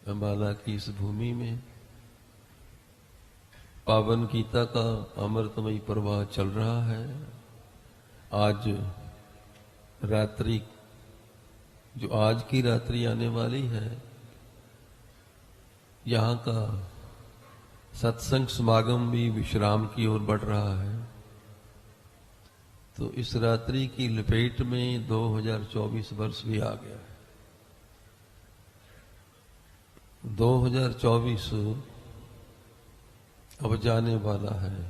अम्बाला की इस भूमि में पावन गीता का अमृतमयी प्रवाह चल रहा है। आज रात्रि, जो आज की रात्रि आने वाली है, यहाँ का सत्संग समागम भी विश्राम की ओर बढ़ रहा है। तो इस रात्रि की लपेट में 2024 वर्ष भी आ गया है। 2024 अब जाने वाला है,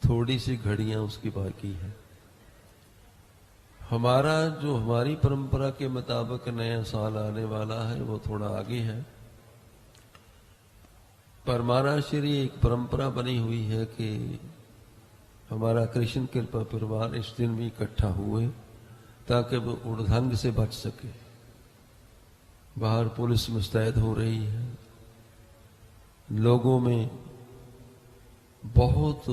थोड़ी सी घड़ियां उसकी बाकी है। हमारी परंपरा के मुताबिक नया साल आने वाला है, वो थोड़ा आगे है। पर महाराष्ट्रीय एक परंपरा बनी हुई है कि हमारा कृष्ण कृपा परिवार इस दिन भी इकट्ठा हुए ताकि वो उड़धंग से बच सके। बाहर पुलिस मुस्तैद हो रही है, लोगों में बहुत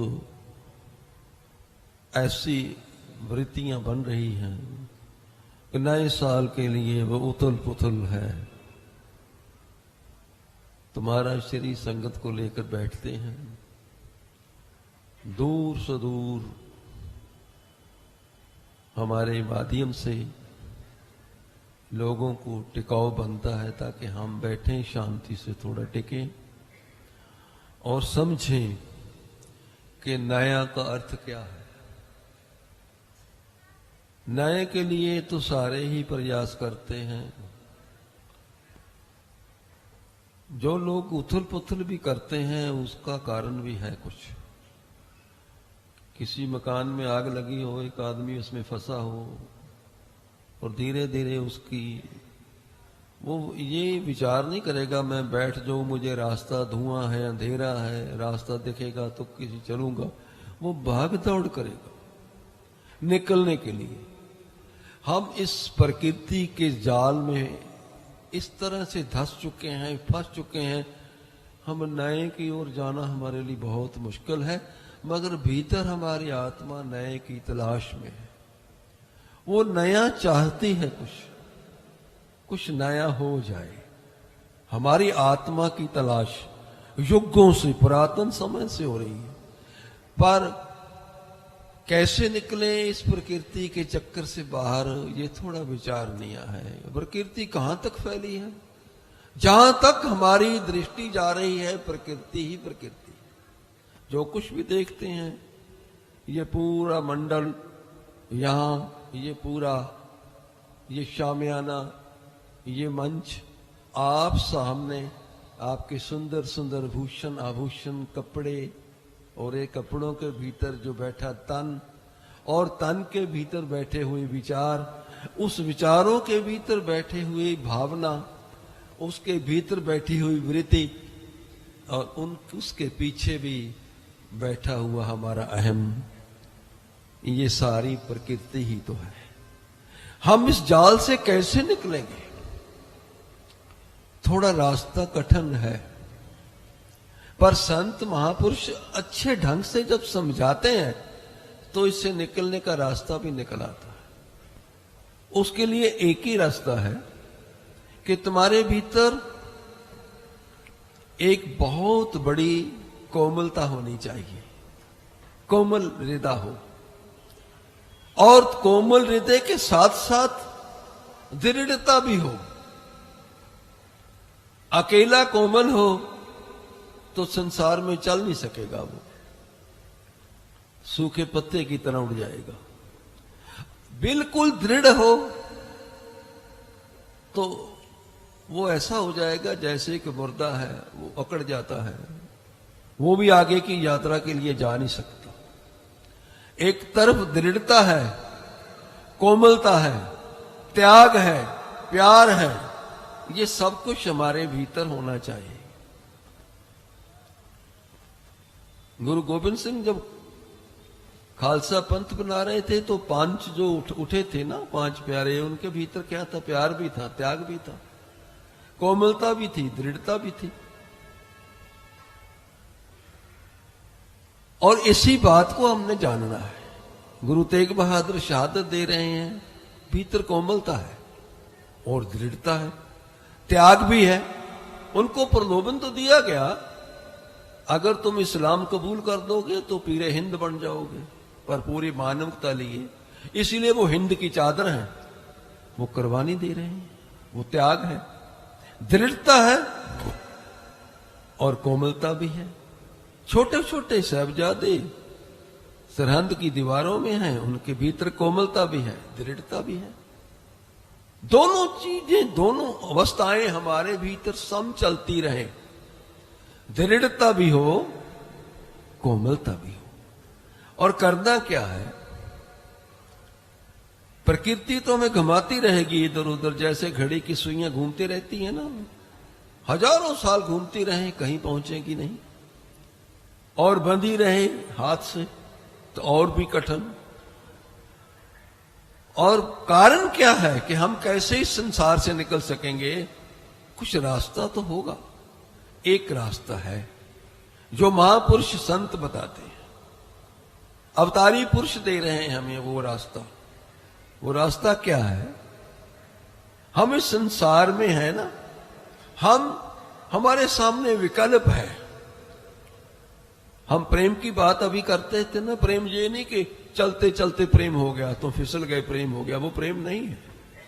ऐसी वृत्तियां बन रही हैं कि नए साल के लिए वो उथल पुथल है। तुम्हारा श्री संगत को लेकर बैठते हैं, दूर से दूर हमारे माध्यम से लोगों को टिकाव बनता है ताकि हम बैठें शांति से, थोड़ा टिकें और समझें कि नया का अर्थ क्या है। नए के लिए तो सारे ही प्रयास करते हैं। जो लोग उथल पुथल भी करते हैं उसका कारण भी है कुछ। किसी मकान में आग लगी हो, एक आदमी उसमें फंसा हो और धीरे धीरे वो ये विचार नहीं करेगा मैं बैठ जाऊं, मुझे रास्ता धुआं है, अंधेरा है, रास्ता दिखेगा तो किसी चलूंगा। वो भाग दौड़ करेगा निकलने के लिए। हम इस प्रकृति के जाल में इस तरह से धंस चुके हैं, फंस चुके हैं। हम नए की ओर जाना हमारे लिए बहुत मुश्किल है, मगर भीतर हमारी आत्मा नए की तलाश में है। वो नया चाहती है, कुछ नया हो जाए। हमारी आत्मा की तलाश युगों से, पुरातन समय से हो रही है। पर कैसे निकले इस प्रकृति के चक्कर से बाहर, ये थोड़ा विचार नहीं आया है। प्रकृति कहां तक फैली है? जहां तक हमारी दृष्टि जा रही है, प्रकृति ही प्रकृति। जो कुछ भी देखते हैं, ये पूरा मंडल, यहां ये पूरा, ये शामियाना, ये मंच, आप सामने आपके सुंदर सुंदर भूषण आभूषण कपड़े, और ये कपड़ों के भीतर जो बैठा तन, और तन के भीतर बैठे हुए विचार, उस विचारों के भीतर बैठे हुए भावना, उसके भीतर बैठी हुई वृत्ति, और उसके पीछे भी बैठा हुआ हमारा अहम। ये सारी प्रकृति ही तो है। हम इस जाल से कैसे निकलेंगे? थोड़ा रास्ता कठिन है, पर संत महापुरुष अच्छे ढंग से जब समझाते हैं तो इससे निकलने का रास्ता भी निकल आता है। उसके लिए एक ही रास्ता है कि तुम्हारे भीतर एक बहुत बड़ी कोमलता होनी चाहिए, कोमल हृदय हो, और कोमल हृदय के साथ साथ दृढ़ता भी हो। अकेला कोमल हो तो संसार में चल नहीं सकेगा, वो सूखे पत्ते की तरह उड़ जाएगा। बिल्कुल दृढ़ हो तो वो ऐसा हो जाएगा जैसे कि मुर्दा है, वो अकड़ जाता है, वो भी आगे की यात्रा के लिए जा नहीं सकता। एक तरफ दृढ़ता है, कोमलता है, त्याग है, प्यार है, ये सब कुछ हमारे भीतर होना चाहिए। गुरु गोविंद सिंह जब खालसा पंथ बना रहे थे तो 5 जो उठे थे ना, 5 प्यारे, उनके भीतर क्या था? प्यार भी था, त्याग भी था, कोमलता भी थी, दृढ़ता भी थी। और इसी बात को हमने जानना है। गुरु तेग बहादुर शहादत दे रहे हैं, भीतर कोमलता है और दृढ़ता है, त्याग भी है, उनको प्रलोभन तो दिया गया, अगर तुम इस्लाम कबूल कर दोगे तो पीरे हिंद बन जाओगे, पर पूरी मानवता लिए। इसीलिए वो हिंद की चादर है, वो कुर्बानी दे रहे हैं, वो त्याग है, दृढ़ता है और कोमलता भी है। छोटे छोटे साहिबजादे सरहद की दीवारों में हैं, उनके भीतर कोमलता भी है, दृढ़ता भी है। दोनों चीजें, दोनों अवस्थाएं हमारे भीतर सम चलती रहे, दृढ़ता भी हो, कोमलता भी हो। और करना क्या है? प्रकृति तो हमें घुमाती रहेगी इधर उधर, जैसे घड़ी की सुइयां घूमती रहती है ना, हजारों साल घूमती रहे, कहीं पहुंचेगी नहीं, और बंधी रहे हाथ से तो और भी कठिन। और कारण क्या है कि हम कैसे इस संसार से निकल सकेंगे? कुछ रास्ता तो होगा। एक रास्ता है जो महापुरुष संत बताते हैं, अवतारी पुरुष दे रहे हैं हमें वो रास्ता। वो रास्ता क्या है? हम इस संसार में है ना, हमारे सामने विकल्प है। हम प्रेम की बात अभी करते थे ना, प्रेम ये नहीं कि चलते चलते प्रेम हो गया तो फिसल गए प्रेम हो गया, वो प्रेम नहीं है,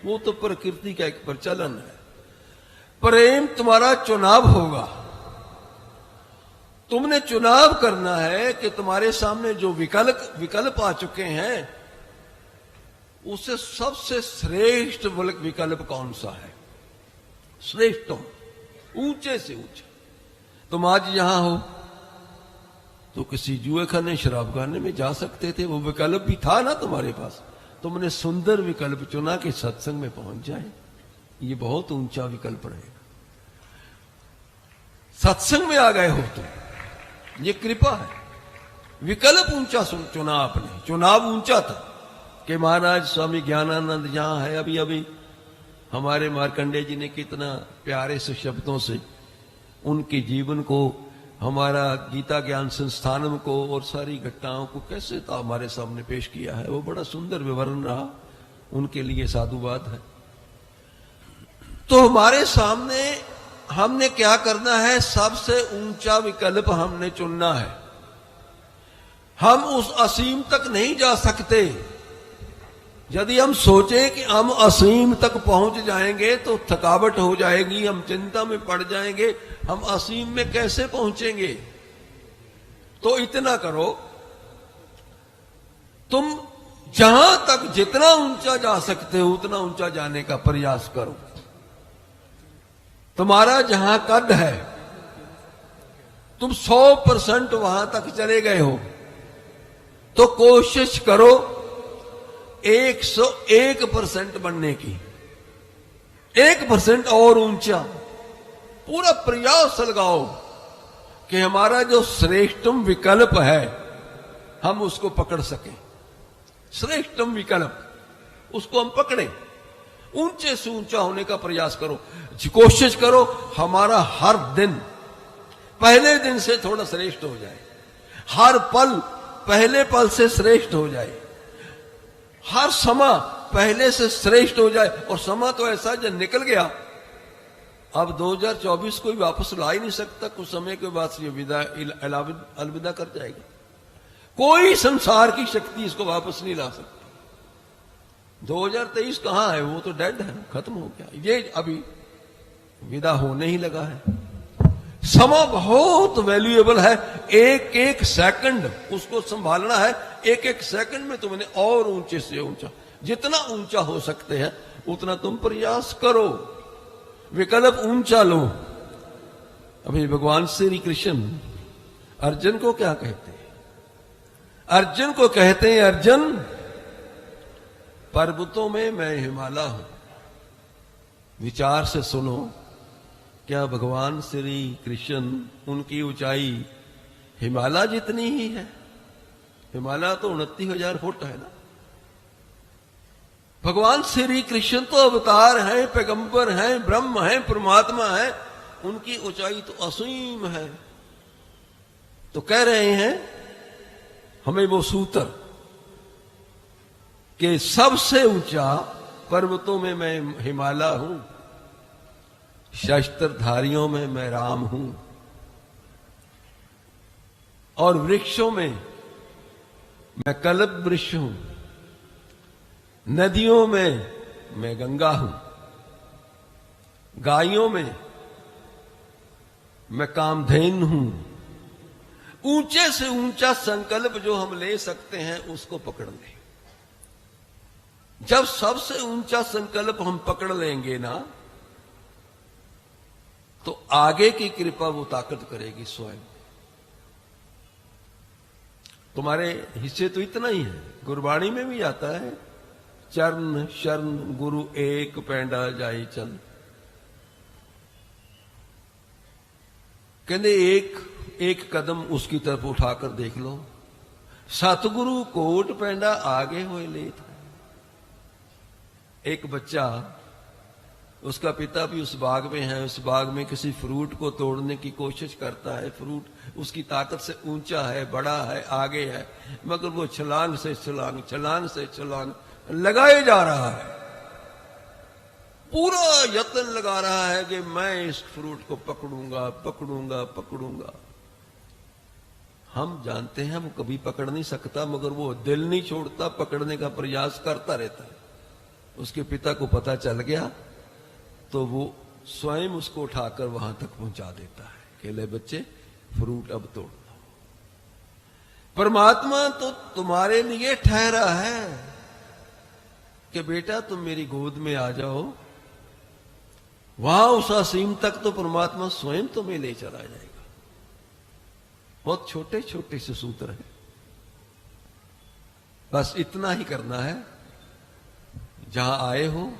वो तो प्रकृति का एक प्रचलन है। प्रेम तुम्हारा चुनाव होगा, तुमने चुनाव करना है कि तुम्हारे सामने जो विकल्प आ चुके हैं उससे सबसे श्रेष्ठ विकल्प कौन सा है? श्रेष्ठतम, ऊंचे से ऊंचा। तुम आज यहां हो तो किसी जुए खाने, शराब खाने में जा सकते थे, वो विकल्प भी था ना तुम्हारे पास। तुमने सुंदर विकल्प चुना कि सत्संग में पहुंच जाए, ये बहुत ऊंचा विकल्प रहेगा। सत्संग में आ गए हो तुम, ये कृपा है। विकल्प ऊंचा चुना आपने, चुनाव ऊंचा था कि महाराज स्वामी ज्ञानानंद जहां है, अभी अभी हमारे मार्कंडेय जी ने कितना प्यारे से शब्दों से उनके जीवन को, हमारा गीता ज्ञान संस्थानम को और सारी घटनाओं को कैसे तो हमारे सामने पेश किया है। वो बड़ा सुंदर विवरण रहा, उनके लिए साधुवाद है। तो हमारे सामने हमने क्या करना है? सबसे ऊंचा विकल्प हमने चुनना है। हम उस असीम तक नहीं जा सकते। यदि हम सोचे कि हम असीम तक पहुंच जाएंगे तो थकावट हो जाएगी, हम चिंता में पड़ जाएंगे, हम असीम में कैसे पहुंचेंगे? तो इतना करो, तुम जहां तक जितना ऊंचा जा सकते हो उतना ऊंचा जाने का प्रयास करो। तुम्हारा जहां कद है, तुम 100% वहां तक चले गए हो, तो कोशिश करो 101% बनने की, 1% और ऊंचा। पूरा प्रयास लगाओ कि हमारा जो श्रेष्ठतम विकल्प है हम उसको पकड़ सकें। श्रेष्ठतम विकल्प उसको हम पकड़े, ऊंचे से ऊंचा होने का प्रयास करो। कोशिश करो हमारा हर दिन पहले दिन से थोड़ा श्रेष्ठ हो जाए, हर पल पहले पल से श्रेष्ठ हो जाए, हर समय पहले से श्रेष्ठ हो जाए। और समय तो ऐसा जो निकल गया, अब 2024 कोई वापस ला ही नहीं सकता। कुछ समय के बाद ये अलविदा कर जाएगा। कोई संसार की शक्ति इसको वापस नहीं ला सकती। 2023 कहां है? वो तो डेड है, खत्म हो गया। ये अभी विदा होने ही लगा है। समय बहुत वैल्यूएबल है, एक एक सेकंड उसको संभालना है। एक एक सेकंड में तुमने और ऊंचे से ऊंचा, जितना ऊंचा हो सकते हैं उतना तुम प्रयास करो, विकल्प ऊंचा लो। अभी भगवान श्री कृष्ण अर्जुन को क्या कहते हैं? अर्जुन को कहते हैं, अर्जुन पर्वतों में मैं हिमालय हूं। विचार से सुनो, क्या भगवान श्री कृष्ण उनकी ऊंचाई हिमालय जितनी ही है? हिमालय तो 29,000 फुट है ना। भगवान श्री कृष्ण तो अवतार हैं, पैगंबर हैं, ब्रह्म हैं, परमात्मा हैं, उनकी ऊंचाई तो असीम है। तो कह रहे हैं हमें वो सूत्र कि सबसे ऊंचा पर्वतों में मैं हिमालय हूं, शस्त्रधारियों में मैं राम हूं, और वृक्षों में मैं कल्प वृक्ष हूं, नदियों में मैं गंगा हूं, गायों में मैं कामधेनु हूं। ऊंचे से ऊंचा संकल्प जो हम ले सकते हैं उसको पकड़ लें। जब सबसे ऊंचा संकल्प हम पकड़ लेंगे ना, तो आगे की कृपा वो ताकत करेगी स्वयं। तुम्हारे हिस्से तो इतना ही है, गुरबाणी में भी आता है, चरण शरण गुरु एक पैंडा जाई चल। कहते एक कदम उसकी तरफ उठाकर देख लो, सतगुरु कोट पैंडा आगे हुए लेत। एक बच्चा, उसका पिता भी उस बाग में है, उस बाग में किसी फ्रूट को तोड़ने की कोशिश करता है। फ्रूट उसकी ताकत से ऊंचा है, बड़ा है, आगे है, मगर वो छलांग से छलांग, छलांग से छलांग लगाए जा रहा है। पूरा यत्न लगा रहा है कि मैं इस फ्रूट को पकड़ूंगा पकड़ूंगा पकड़ूंगा। हम जानते हैं वो कभी पकड़ नहीं सकता, मगर वो दिल नहीं छोड़ता, पकड़ने का प्रयास करता रहता है। उसके पिता को पता चल गया तो वो स्वयं उसको उठाकर वहां तक पहुंचा देता है कि ले बच्चे, फ्रूट अब तोड़ लो। परमात्मा तो तुम्हारे लिए ठहरा है कि बेटा तुम मेरी गोद में आ जाओ। वहां उस असीम तक तो परमात्मा स्वयं तुम्हें ले चला जाएगा। बहुत छोटे छोटे से सूत्र है, बस इतना ही करना है। जहां आए हो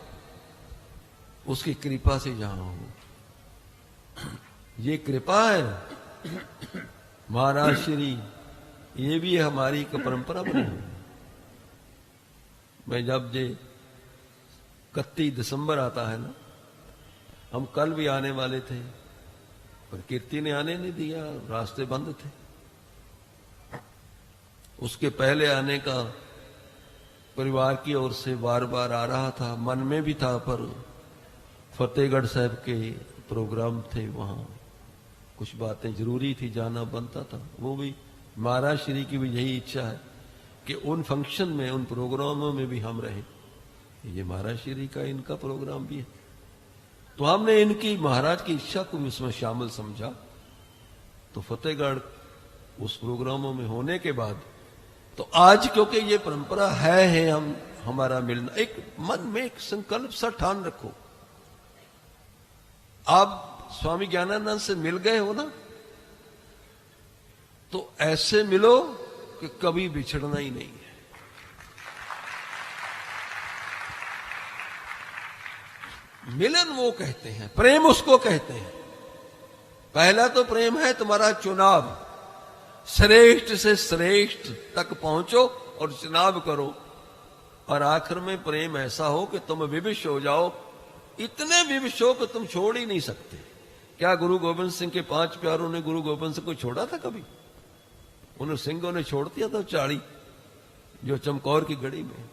उसकी कृपा से जहां हो, ये कृपा है महाराज श्री, ये भी हमारी एक परंपरा बनी हुई। मैं जब जे 31 दिसंबर आता है ना, हम कल भी आने वाले थे पर कीर्ति ने आने नहीं दिया, रास्ते बंद थे। उसके पहले आने का परिवार की ओर से बार बार आ रहा था, मन में भी था, पर फतेहगढ़ साहब के प्रोग्राम थे, वहां कुछ बातें जरूरी थी, जाना बनता था। वो भी महाराज श्री की भी यही इच्छा है कि उन फंक्शन में, उन प्रोग्रामों में भी हम रहें। ये महाराज श्री का इनका प्रोग्राम भी है, तो हमने इनकी महाराज की इच्छा को भी उसमें शामिल समझा। तो फतेहगढ़ उस प्रोग्रामों में होने के बाद, तो आज क्योंकि ये परंपरा है हम हमारा मिलना, एक मन में एक संकल्प सा ठान रखो। आप स्वामी ज्ञानानंद से मिल गए हो ना, तो ऐसे मिलो कि कभी बिछड़ना ही नहीं है। मिलन वो कहते हैं, प्रेम उसको कहते हैं। पहला तो प्रेम है तुम्हारा चुनाव, श्रेष्ठ से श्रेष्ठ तक पहुंचो और चुनाव करो, और आखिर में प्रेम ऐसा हो कि तुम विविश हो जाओ, इतने विविश हो कि तुम छोड़ ही नहीं सकते। क्या गुरु गोविंद सिंह के 5 प्यारों ने गुरु गोविंद सिंह को छोड़ा था कभी? उन्हें सिंहों ने छोड़ दिया था चाड़ी, जो चमकौर की गढ़ी में।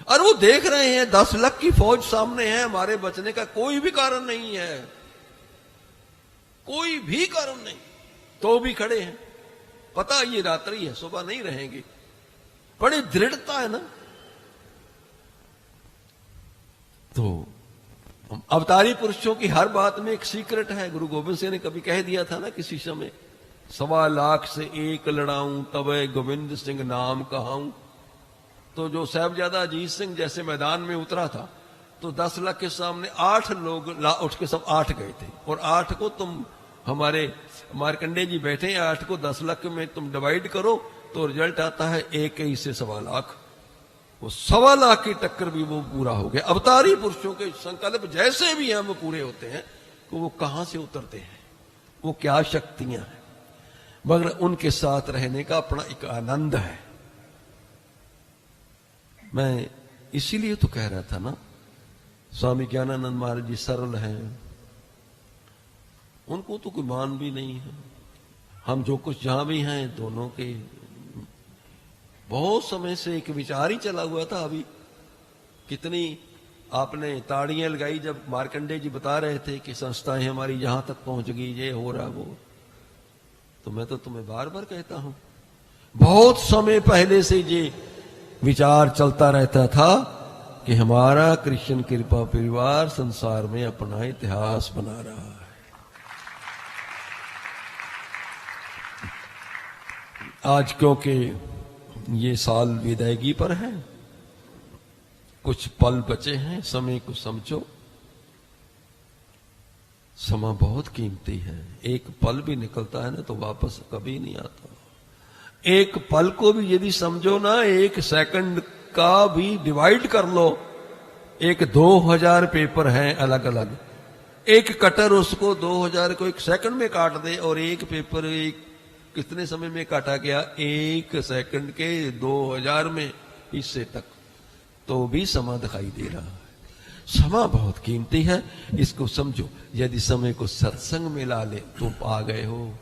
और वो देख रहे हैं 10 लाख की फौज सामने है, हमारे बचने का कोई भी कारण नहीं है, कोई भी कारण नहीं, तो भी खड़े हैं। पता ये रात्रि है, सुबह नहीं रहेंगे। बड़ी दृढ़ता है ना। तो अवतारी पुरुषों की हर बात में एक सीक्रेट है। गुरु गोविंद सिंह ने कभी कह दिया था ना किसी समय, 1.25 लाख से एक लड़ाऊं तबे गोविंद सिंह नाम कहाऊं। तो जो साहबजादा अजीत सिंह जैसे मैदान में उतरा था, तो 10 लाख के सामने 8 लोग उठ के सब 8 गए थे, और 8 को तुम, हमारे मार्कंडे जी बैठे, 8 को 10 लाख में तुम डिवाइड करो तो रिजल्ट आता है 1 ही से 1.25 लाख। वो 1.25 लाख की टक्कर भी वो पूरा हो गया। अवतारी पुरुषों के संकल्प जैसे भी हैं वो पूरे होते हैं। तो वो कहां से उतरते हैं, वो क्या शक्तियां हैं, मगर उनके साथ रहने का अपना एक आनंद है। मैं इसीलिए तो कह रहा था ना, स्वामी ज्ञानानंद महाराज जी सरल हैं, उनको तो कोई मान भी नहीं है। हम जो कुछ जहां भी हैं, दोनों के बहुत समय से एक विचार ही चला हुआ था। अभी कितनी आपने ताड़ियां लगाई जब मार्कंडे जी बता रहे थे कि संस्थाएं हमारी यहां तक पहुंच गई, ये हो रहा वो, तो मैं तो तुम्हें बार बार कहता हूं, बहुत समय पहले से ये विचार चलता रहता था कि हमारा कृष्ण कृपा परिवार संसार में अपना इतिहास बना रहा है। आज क्योंकि ये साल विदायगी पर है, कुछ पल बचे हैं, समय को समझो। समय बहुत कीमती है, एक पल भी निकलता है ना तो वापस कभी नहीं आता। एक पल को भी यदि समझो ना, एक सेकंड का भी डिवाइड कर लो, एक 2000 पेपर हैं अलग अलग, एक कटर उसको 2000 को एक सेकंड में काट दे, और एक पेपर एक कितने समय में काटा गया, एक सेकंड के 2000 में हिस्से तक, तो भी समय दिखाई दे रहा है। समय बहुत कीमती है, इसको समझो। यदि समय को सत्संग में ला ले तो आ गए हो,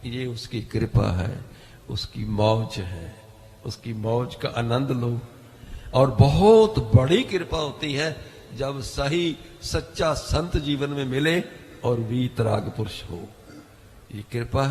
ये उसकी कृपा है, उसकी मौज है, उसकी मौज का आनंद लो। और बहुत बड़ी कृपा होती है जब सही सच्चा संत जीवन में मिले और वीतराग पुरुष हो, ये कृपा है।